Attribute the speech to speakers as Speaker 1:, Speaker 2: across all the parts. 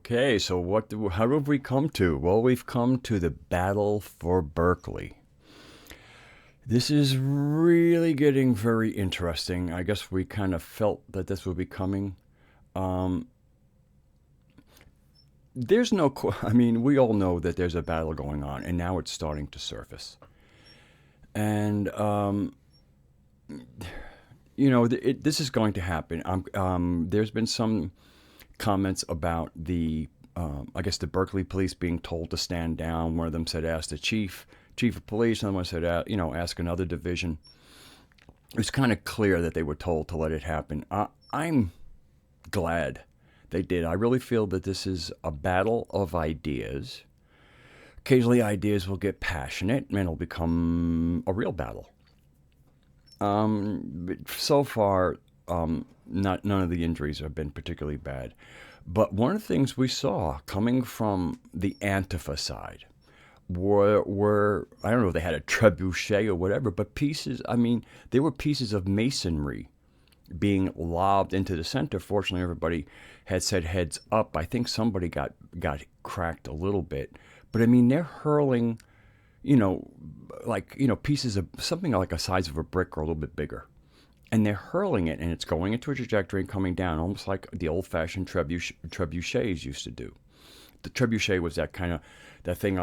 Speaker 1: Okay, so how have we come to? Well, we've come to the battle for Berkeley. This is really getting very interesting. I guess we kind of felt that this would be coming. Um, I mean, we all know that there's a battle going on, and now it's starting to surface. And, this is going to happen. There's been some comments about I guess the Berkeley police being told to stand down. One of them said, ask the chief of police. Another one said, ask another division. It was kind of clear that they were told to let it happen. I'm glad they did. I really feel that this is a battle of ideas. Occasionally, ideas will get passionate and it'll become a real battle. But so far, none of the injuries have been particularly bad. But one of the things we saw coming from the Antifa side were I don't know if they had a trebuchet or whatever, but pieces. I mean, they were pieces of masonry being lobbed into the center. Fortunately, everybody had said heads up. I think somebody got cracked a little bit, but I mean, they're hurling, pieces of something like the size of a brick or a little bit bigger. And they're hurling it, and it's going into a trajectory and coming down, almost like the old-fashioned trebuchets used to do. The trebuchet was that thing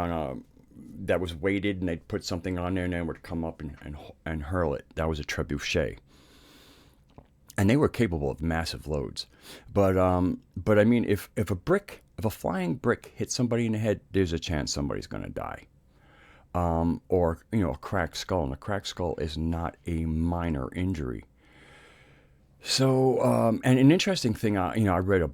Speaker 1: that was weighted, and they'd put something on there, and then it would come up and hurl it. That was a trebuchet, and they were capable of massive loads. But I mean, if a flying brick hits somebody in the head, there's a chance somebody's going to die. Or a cracked skull, and a cracked skull is not a minor injury. So, and an interesting thing, I read a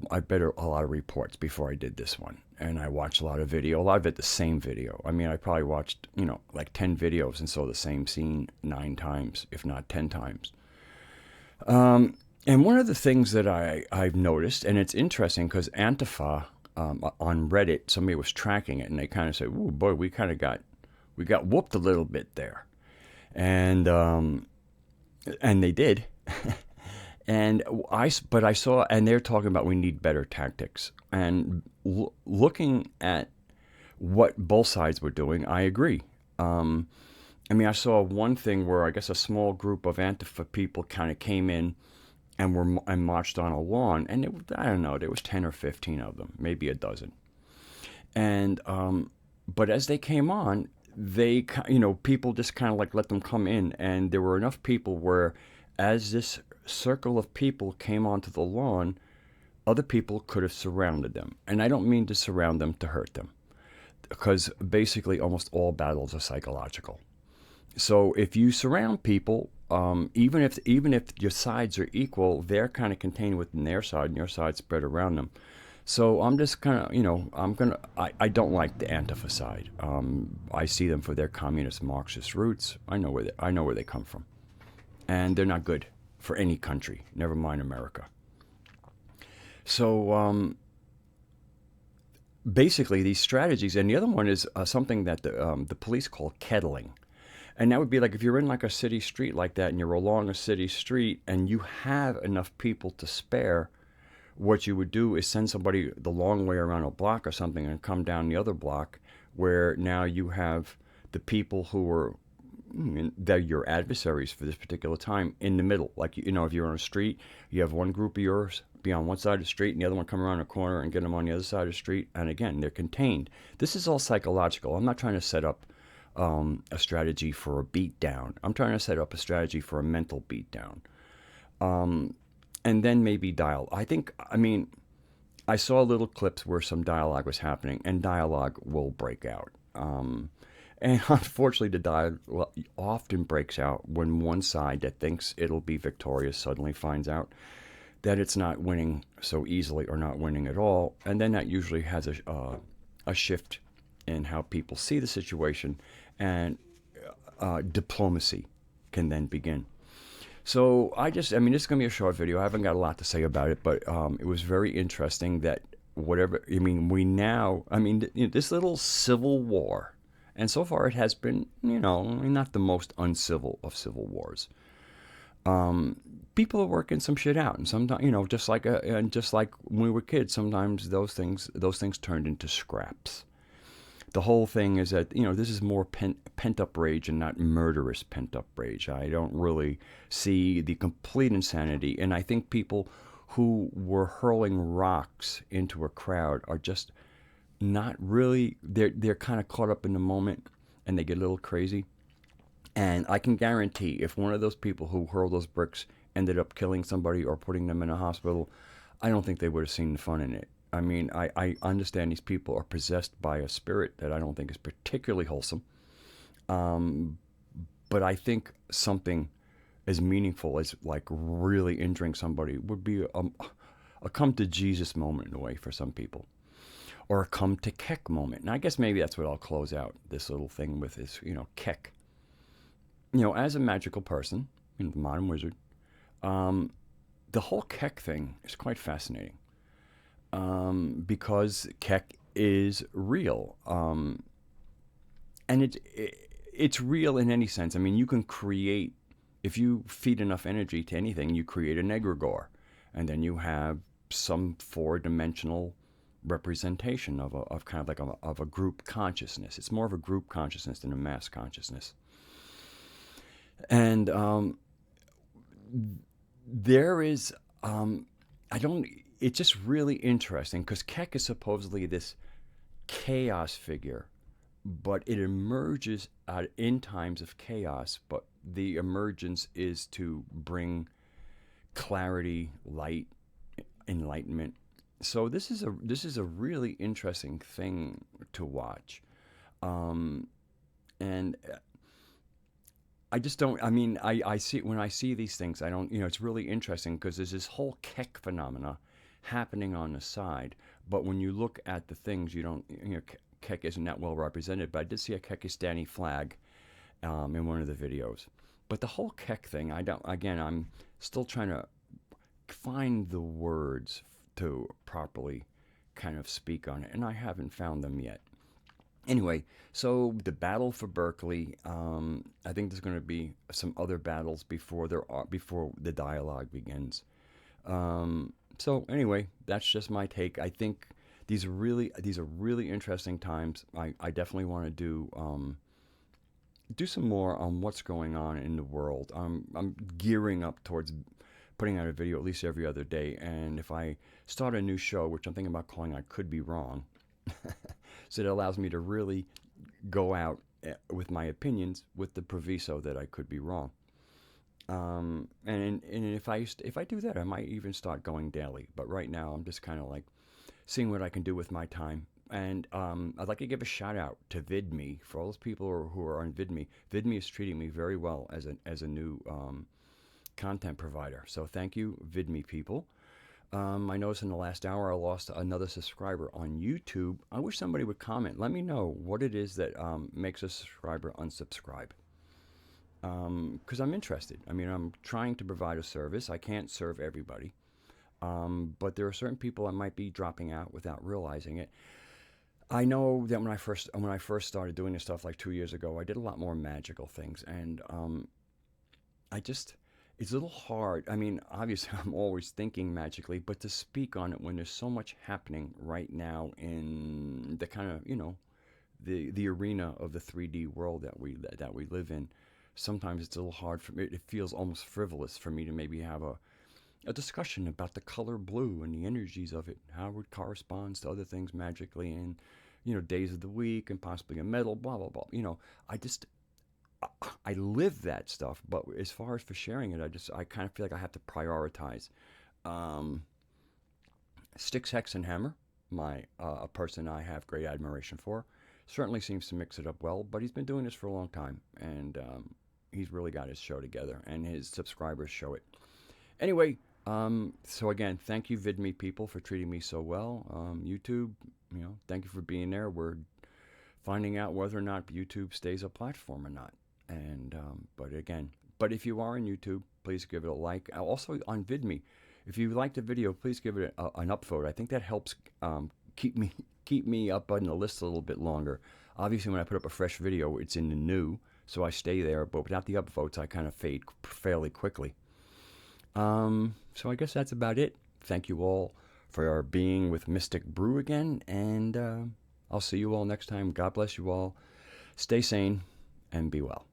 Speaker 1: lot of reports before I did this one, and I watched a lot of of it the same video. I mean, I probably watched, like 10 videos and saw the same scene 9 times, if not 10 times. And one of the things that I've noticed, and it's interesting because Antifa, on Reddit, somebody was tracking it, and they kind of said, "Ooh, boy, we got whooped a little bit there," and they did. But I saw, and they're talking about we need better tactics. And looking at what both sides were doing, I agree. I mean, I saw one thing where I guess a small group of Antifa people kind of came in and marched on a lawn, and I don't know, there was 10 or 15 of them, maybe a dozen. And but as they came on, people just kind of like let them come in, and there were enough people where, as this circle of people came onto the lawn, other people could have surrounded them. And I don't mean to surround them to hurt them, because basically almost all battles are psychological. So if you surround people, even if your sides are equal, they're kind of contained within their side, and your side spread around them. So I'm just kind of, I don't like the Antifa side. I see them for their communist Marxist roots. I know where they come from, and they're not good for any country, never mind America. So basically, these strategies, and the other one is something that the police call kettling. And that would be like if you're in like a city street like that, and you're along a city street, and you have enough people to spare. What you would do is send somebody the long way around a block or something and come down the other block, where now you have the people who are they're your adversaries for this particular time in the middle. Like, if you're on a street, you have one group of yours be on one side of the street and the other one come around a corner and get them on the other side of the street. And again, they're contained. This is all psychological. I'm not trying to set up a strategy for a beatdown. I'm trying to set up a strategy for a mental beatdown. And then maybe I saw little clips where some dialogue was happening, and dialogue will break out. And unfortunately, the dialogue often breaks out when one side that thinks it'll be victorious suddenly finds out that it's not winning so easily or not winning at all. And then that usually has a shift in how people see the situation, and diplomacy can then begin. So this is going to be a short video. I haven't got a lot to say about it, but it was very interesting that this little civil war, and so far it has been, not the most uncivil of civil wars. people are working some shit out, and sometimes, just like when we were kids, sometimes those things turned into scraps. The whole thing is that this is more pent up rage and not murderous pent up rage. I don't really see the complete insanity, and I think people who were hurling rocks into a crowd are just not really. They're kind of caught up in the moment, and they get a little crazy. And I can guarantee if one of those people who hurled those bricks ended up killing somebody or putting them in a hospital, I don't think they would have seen the fun in it. I mean, I understand these people are possessed by a spirit that I don't think is particularly wholesome. Um, but I think something as meaningful as like really injuring somebody would be a come to Jesus moment in a way for some people, or a come to Kek moment. And I guess maybe that's what I'll close out this little thing with is, Kek. As a magical person, the modern wizard, um, the whole Kek thing is quite fascinating, because Kek is real. And it's real in any sense. I mean, you can create, if you feed enough energy to anything, you create an egregore, and then you have some four-dimensional representation of kind of like of a group consciousness. It's more of a group consciousness than a mass consciousness. And there is, I don't, it's just really interesting because Keck is supposedly this chaos figure, but it emerges in times of chaos, but the emergence is to bring clarity, light, enlightenment. So this is a really interesting thing to watch. And I just don't. I mean, I see when I see these things, I don't. It's really interesting because there's this whole Keck phenomena happening on the side. But when you look at the things, you don't. Keck isn't that well represented. But I did see a Kekistani flag in one of the videos. But the whole Keck thing, I don't. Again, I'm still trying to find the words to properly kind of speak on it, and I haven't found them yet. Anyway, so the battle for Berkeley. I think there's going to be some other battles before the dialogue begins. So anyway, that's just my take. I think these are really interesting times. I definitely want to do some more on what's going on in the world. I'm gearing up towards putting out a video at least every other day, and if I start a new show, which I'm thinking about calling "I Could Be Wrong," so it allows me to really go out with my opinions with the proviso that I could be wrong. And if I do that, I might even start going daily. But right now, I'm just kind of like seeing what I can do with my time. And I'd like to give a shout out to VidMe for all those people who are on VidMe. VidMe is treating me very well as a new content provider. So thank you, VidMe people. I noticed in the last hour I lost another subscriber on YouTube. I wish somebody would comment. Let me know what it is that makes a subscriber unsubscribe. Because I'm interested. I mean, I'm trying to provide a service. I can't serve everybody. But there are certain people I might be dropping out without realizing it. I know that when I first started doing this stuff like 2 years ago, I did a lot more magical things, and it's a little hard. I mean, obviously, I'm always thinking magically, but to speak on it when there's so much happening right now in the kind of the arena of the 3D world that we live in, sometimes it's a little hard for me. It feels almost frivolous for me to maybe have a discussion about the color blue and the energies of it, how it corresponds to other things magically, and days of the week, and possibly a metal, blah blah blah. I live that stuff, but as far as for sharing it, I kind of feel like I have to prioritize. Um, Styx Hex and Hammer, a person I have great admiration for, certainly seems to mix it up well, but he's been doing this for a long time, and he's really got his show together, and his subscribers show it. Anyway, so again, thank you, VidMe people, for treating me so well. YouTube, thank you for being there. We're finding out whether or not YouTube stays a platform or not. And but if you are on YouTube, please give it a like. Also on VidMe, if you like the video, please give it an upvote. I think that helps keep me up on the list a little bit longer. Obviously, when I put up a fresh video, it's in the new, so I stay there. But without the upvotes, I kind of fade fairly quickly. So I guess that's about it. Thank you all for being with Mystic Brew again, and I'll see you all next time. God bless you all. Stay sane and be well.